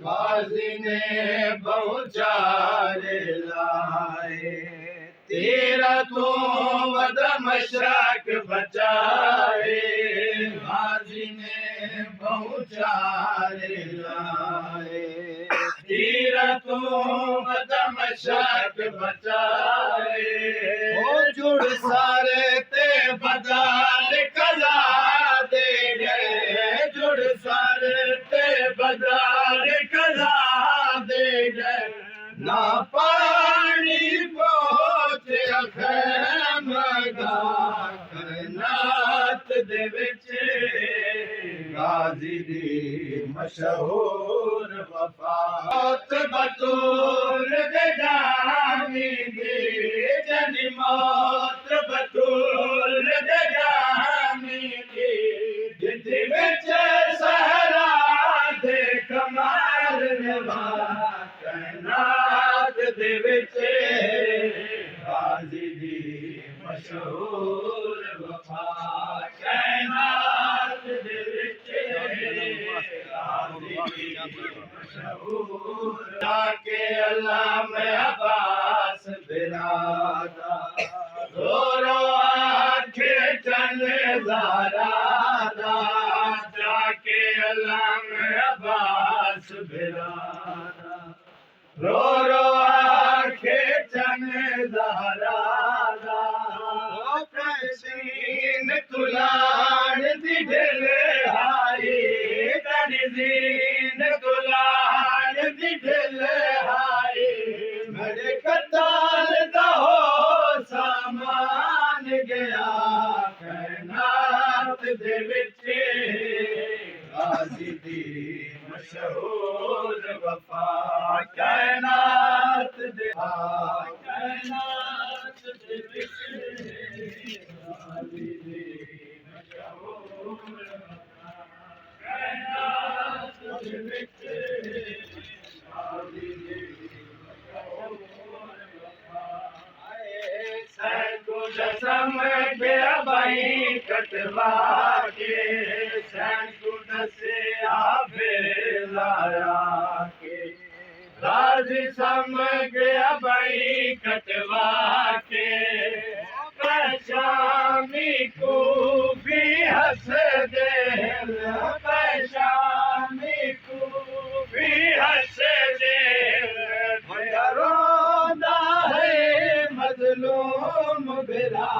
गाजी ने बहुचारे लाए तेरा तो वद मशक बचाए गाजी ने बहुचारे लाए तेरा तो वद मशक बचाए ओ जुड़ सारे ते बदाल कला दे गए जुड़ सारे ते बदाल कला दे गए ना पानी पहुंचे मगा नात दे विच गाजी दी मशहूर वफात बतूल दे जानी दे जनी मौत बतूल दे जानी दे जिद विच सहरा दे कमाल नवा नात दे विच गाजी दी मशहूर वफा कैनात दे विच गाजी दी मशहूर के अल्लाह में अब्बास बिरादा रो रो आंखे चंद ज़ारा जाके अल्लाह में अब्बास बिरादा रो रो आंखे चने ज़हरा सीन तुलान दी ढिल हाई तनज़ीन तुलान दी ढिल हाई मेरे कताल दा हो सामान गया कैनात दे विच गाजी दी मशहूर वफा कैनात दे कैनात दे विच गाजी दी मशहूर वफा कैनात दे विच गाजी दी मशहूर वफा सैको दसम गया भाई कटवा के सैको दसे लाया के गाजी सम गया भाई कटवा के पैशामी को भी हंस दे पैशामी को भी हंस दे रोंदा है मजलूम बिरा